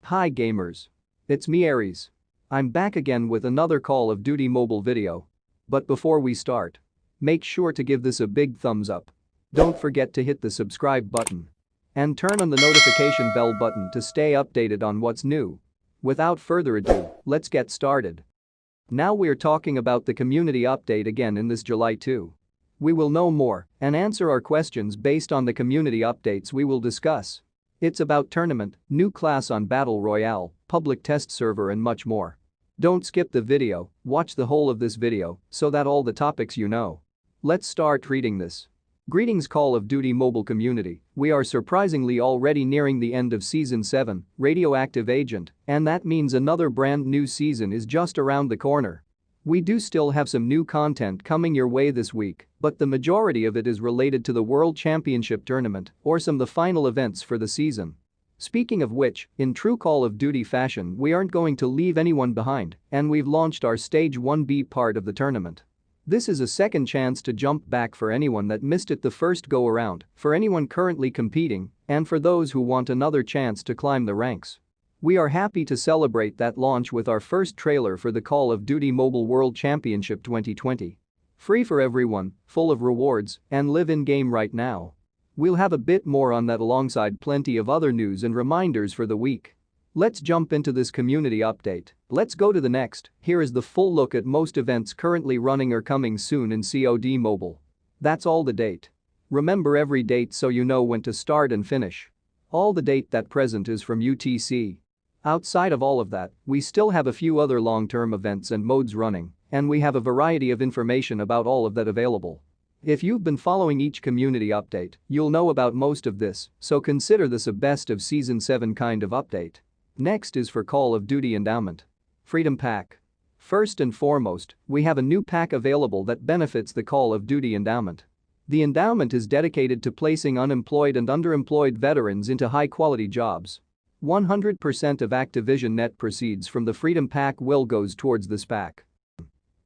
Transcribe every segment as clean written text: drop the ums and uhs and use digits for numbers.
Hi gamers. It's me Aries. I'm back again with another Call of Duty mobile video. But before we start, make sure to give this a big thumbs up. Don't forget to hit the subscribe button. And turn on the notification bell button to stay updated on what's new. Without further ado, let's get started. Now we're talking about the community update again in this July 2. We will know more and answer our questions based on the community updates we will discuss. It's about tournament, new class on Battle Royale, public test server and much more. Don't skip the video, watch the whole of this video so that all the topics you know. Let's start reading this. Greetings Call of Duty mobile community, we are surprisingly already nearing the end of Season 7, Radioactive Agent, and that means another brand new season is just around the corner. We do still have some new content coming your way this week, but the majority of it is related to the World Championship tournament or some of the final events for the season. Speaking of which, in true Call of Duty fashion we aren't going to leave anyone behind and we've launched our Stage 1B part of the tournament. This is a second chance to jump back for anyone that missed it the first go around, for anyone currently competing, and for those who want another chance to climb the ranks. We are happy to celebrate that launch with our first trailer for the Call of Duty Mobile World Championship 2020. Free for everyone, full of rewards, and live in-game right now. We'll have a bit more on that alongside plenty of other news and reminders for the week. Let's jump into this community update. Let's go to the next. Here is the full look at most events currently running or coming soon in COD Mobile. That's all the date. Remember every date so you know when to start and finish. All the date that present is from UTC. Outside of all of that, we still have a few other long-term events and modes running, and we have a variety of information about all of that available. If you've been following each community update, you'll know about most of this, so consider this a best of Season 7 kind of update. Next is for Call of Duty Endowment. Freedom Pack. First and foremost, we have a new pack available that benefits the Call of Duty Endowment. The endowment is dedicated to placing unemployed and underemployed veterans into high-quality jobs. 100% of Activision net proceeds from the Freedom Pack will goes towards this pack.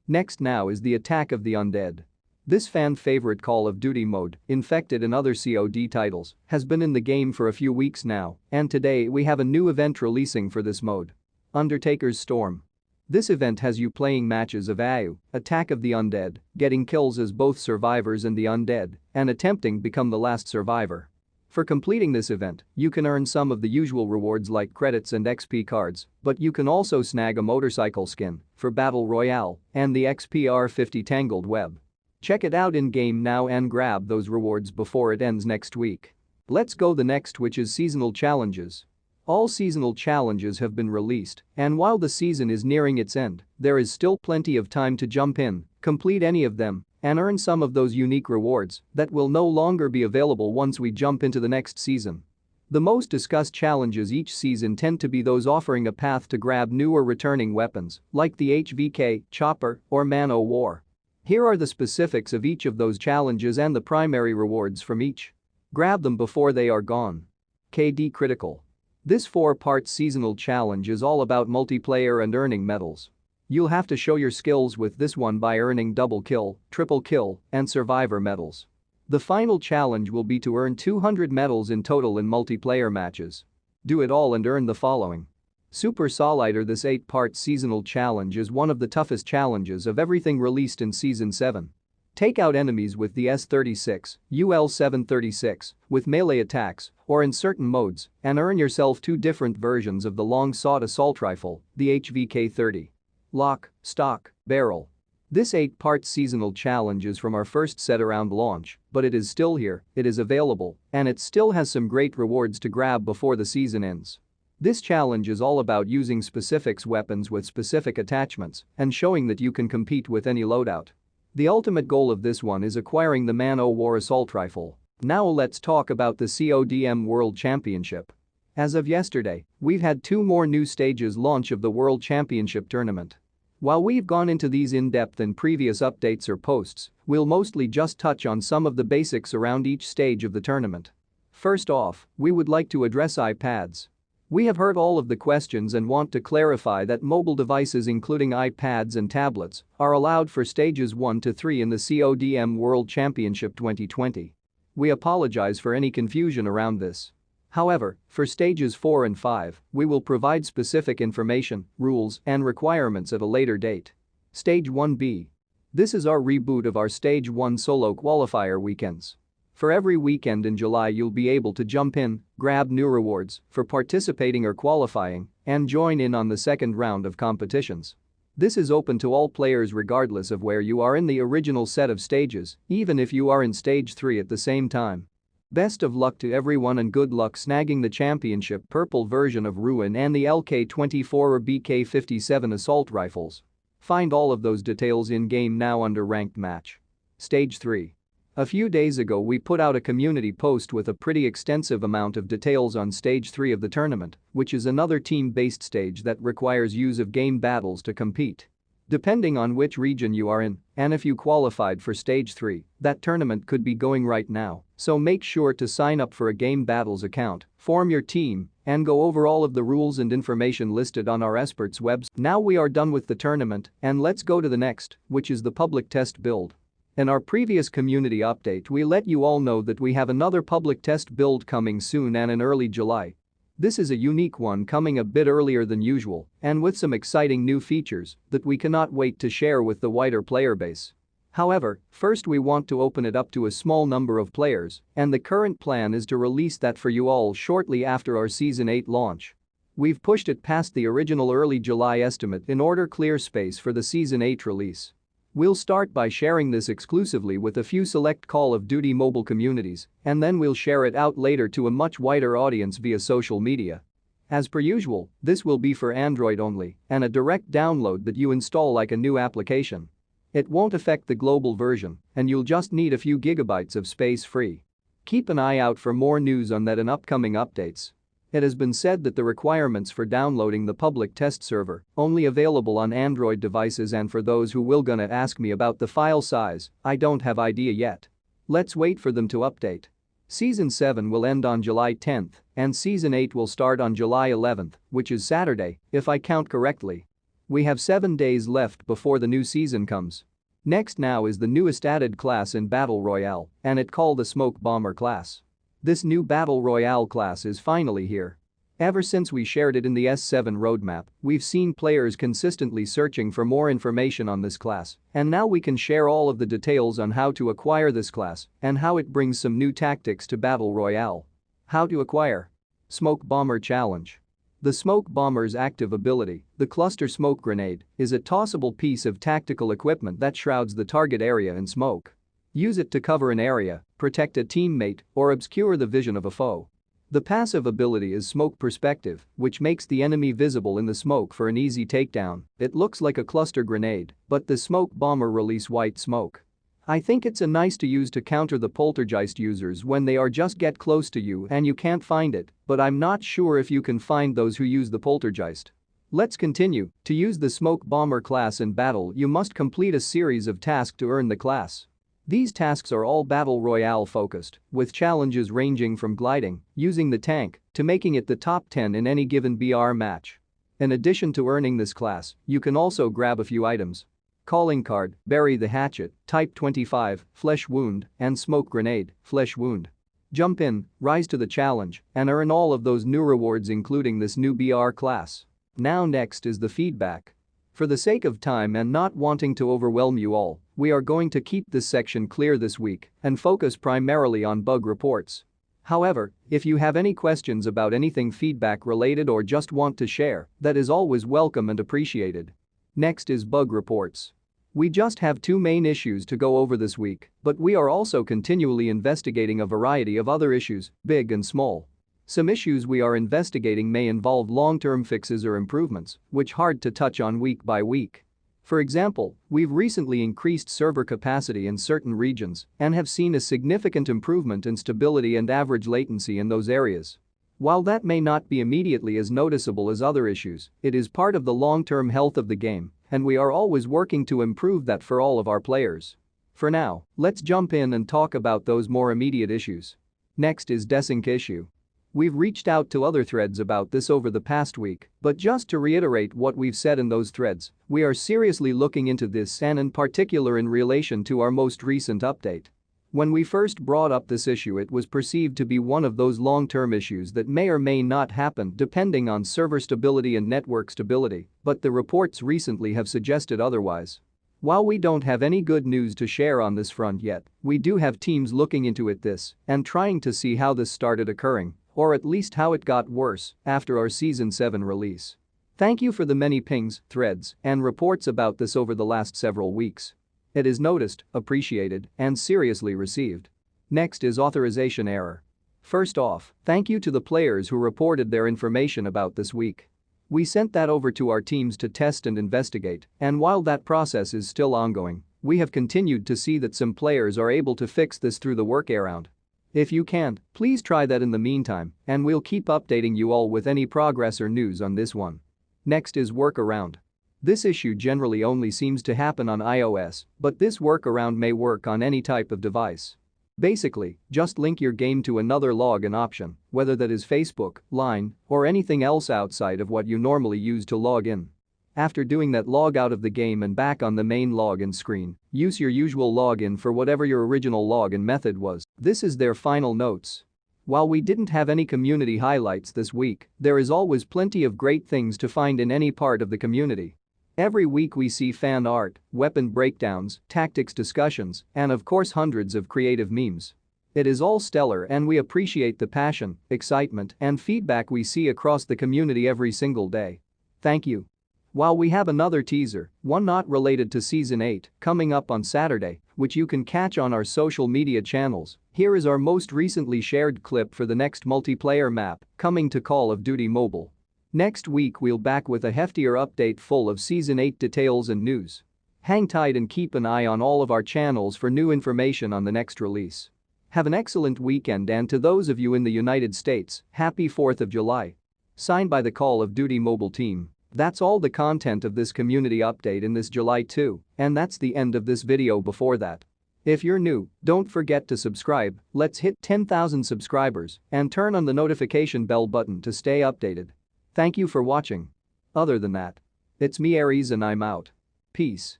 Next now is the Attack of the Undead. This fan-favorite Call of Duty mode, infected in other COD titles, has been in the game for a few weeks now, and today we have a new event releasing for this mode. Undertaker's Storm. This event has you playing matches of AU, Attack of the Undead, getting kills as both survivors and the undead, and attempting become the last survivor. For completing this event, you can earn some of the usual rewards like credits and XP cards, but you can also snag a motorcycle skin for Battle Royale and the XPR50 Tangled Web. Check it out in-game now and grab those rewards before it ends next week. Let's go the next, which is Seasonal Challenges. All seasonal challenges have been released, and while the season is nearing its end, there is still plenty of time to jump in, complete any of them, and earn some of those unique rewards that will no longer be available once we jump into the next season. The most discussed challenges each season tend to be those offering a path to grab new or returning weapons, like the HVK, Chopper, or Man-O-War. Here are the specifics of each of those challenges and the primary rewards from each. Grab them before they are gone. KD Critical. This 4-part seasonal challenge is all about multiplayer and earning medals. You'll have to show your skills with this one by earning double kill, triple kill, and survivor medals. The final challenge will be to earn 200 medals in total in multiplayer matches. Do it all and earn the following. Super Solider. This 8-part seasonal challenge is one of the toughest challenges of everything released in Season 7. Take out enemies with the S36, UL736, with melee attacks, or in certain modes, and earn yourself 2 different versions of the long-sought assault rifle, the HVK-30. Lock, Stock, Barrel. This 8-part seasonal challenge is from our first set around launch, but it is still here, it is available, and it still has some great rewards to grab before the season ends. This challenge is all about using specific weapons with specific attachments and showing that you can compete with any loadout. The ultimate goal of this one is acquiring the Man-O-War assault rifle. Now let's talk about the CODM World Championship. As of yesterday, we've had 2 more new stages launch of the World Championship tournament. While we've gone into these in-depth in previous updates or posts, we'll mostly just touch on some of the basics around each stage of the tournament. First off, we would like to address iPads. We have heard all of the questions and want to clarify that mobile devices including iPads and tablets are allowed for stages 1 to 3 in the CODM World Championship 2020. We apologize for any confusion around this. However, for stages 4 and 5, we will provide specific information, rules, and requirements at a later date. Stage 1B. This is our reboot of our Stage 1 solo qualifier weekends. For every weekend in July you'll be able to jump in, grab new rewards for participating or qualifying, and join in on the second round of competitions. This is open to all players regardless of where you are in the original set of stages, even if you are in Stage 3 at the same time. Best of luck to everyone and good luck snagging the championship purple version of Ruin and the LK-24 or BK-57 assault rifles. Find all of those details in-game now under Ranked Match. Stage 3. A few days ago we put out a community post with a pretty extensive amount of details on Stage 3 of the tournament, which is another team-based stage that requires use of game battles to compete. Depending on which region you are in, and if you qualified for Stage 3, that tournament could be going right now, so make sure to sign up for a Game Battles account, form your team, and go over all of the rules and information listed on our experts' website. Now we are done with the tournament, and let's go to the next, which is the public test build. In our previous community update we let you all know that we have another public test build coming soon and in early July. This is a unique one coming a bit earlier than usual and with some exciting new features that we cannot wait to share with the wider player base. However, first we want to open it up to a small number of players, and the current plan is to release that for you all shortly after our Season 8 launch. We've pushed it past the original early July estimate in order to clear space for the Season 8 release. We'll start by sharing this exclusively with a few select Call of Duty mobile communities, and then we'll share it out later to a much wider audience via social media. As per usual, this will be for Android only and a direct download that you install like a new application. It won't affect the global version, and you'll just need a few gigabytes of space free. Keep an eye out for more news on that in upcoming updates. It has been said that the requirements for downloading the public test server only available on Android devices, and for those who will gonna ask me about the file size, I don't have idea yet. Let's wait for them to update. Season 7 will end on July 10th and Season 8 will start on July 11th, which is Saturday, if I count correctly. We have 7 days left before the new season comes. Next now is the newest added class in Battle Royale, and it called the Smoke Bomber class. This new Battle Royale class is finally here. Ever since we shared it in the S7 roadmap, we've seen players consistently searching for more information on this class, and now we can share all of the details on how to acquire this class and how it brings some new tactics to Battle Royale. How to acquire Smoke Bomber Challenge. The Smoke Bomber's active ability, the Cluster Smoke Grenade, is a tossable piece of tactical equipment that shrouds the target area in smoke. Use it to cover an area, protect a teammate, or obscure the vision of a foe. The passive ability is Smoke Perspective, which makes the enemy visible in the smoke for an easy takedown. It looks like a cluster grenade, but the Smoke Bomber release white smoke. I think it's a nice to use to counter the poltergeist users when they are just get close to you and you can't find it, but I'm not sure if you can find those who use the poltergeist. Let's continue. To use the Smoke Bomber class in battle you must complete a series of tasks to earn the class. These tasks are all Battle Royale focused, with challenges ranging from gliding, using the tank, to making it the top 10 in any given BR match. In addition to earning this class, you can also grab a few items. Calling card, bury the hatchet, type 25, flesh wound, and smoke grenade, flesh wound. Jump in, rise to the challenge, and earn all of those new rewards including this new BR class. Now next is the feedback. For the sake of time and not wanting to overwhelm you all, we are going to keep this section clear this week and focus primarily on bug reports. However, if you have any questions about anything feedback related or just want to share, that is always welcome and appreciated. Next is bug reports. We just have 2 main issues to go over this week, but we are also continually investigating a variety of other issues, big and small. Some issues we are investigating may involve long-term fixes or improvements, which hard to touch on week by week. For example, we've recently increased server capacity in certain regions and have seen a significant improvement in stability and average latency in those areas. While that may not be immediately as noticeable as other issues, it is part of the long-term health of the game, and we are always working to improve that for all of our players. For now, let's jump in and talk about those more immediate issues. Next is desync issue. We've reached out to other threads about this over the past week, but just to reiterate what we've said in those threads, we are seriously looking into this and in particular in relation to our most recent update. When we first brought up this issue, it was perceived to be one of those long-term issues that may or may not happen depending on server stability and network stability, but the reports recently have suggested otherwise. While we don't have any good news to share on this front yet, we do have teams looking into this and trying to see how this started occurring, or at least how it got worse after our Season 7 release. Thank you for the many pings, threads, and reports about this over the last several weeks. It is noticed, appreciated, and seriously received. Next is authorization error. First off, thank you to the players who reported their information about this week. We sent that over to our teams to test and investigate, and while that process is still ongoing, we have continued to see that some players are able to fix this through the workaround. If you can't, please try that in the meantime, and we'll keep updating you all with any progress or news on this one. Next is workaround. This issue generally only seems to happen on iOS, but this workaround may work on any type of device. Basically, just link your game to another login option, whether that is Facebook, Line, or anything else outside of what you normally use to log in. After doing that, log out of the game and back on the main login screen, use your usual login for whatever your original login method was. This is their final notes. While we didn't have any community highlights this week, there is always plenty of great things to find in any part of the community. Every week we see fan art, weapon breakdowns, tactics discussions, and of course hundreds of creative memes. It is all stellar and we appreciate the passion, excitement, and feedback we see across the community every single day. Thank you. While we have another teaser, one not related to Season 8, coming up on Saturday, which you can catch on our social media channels, here is our most recently shared clip for the next multiplayer map coming to Call of Duty Mobile. Next week we'll back with a heftier update full of Season 8 details and news. Hang tight and keep an eye on all of our channels for new information on the next release. Have an excellent weekend, and to those of you in the United States, happy 4th of July. Signed by the Call of Duty Mobile team. That's all the content of this community update in this July 2, and that's the end of this video. Before that, if you're new, don't forget to subscribe. Let's hit 10,000 subscribers and turn on the notification bell button to stay updated. Thank you for watching. Other than that, it's me, Aries, and I'm out. Peace.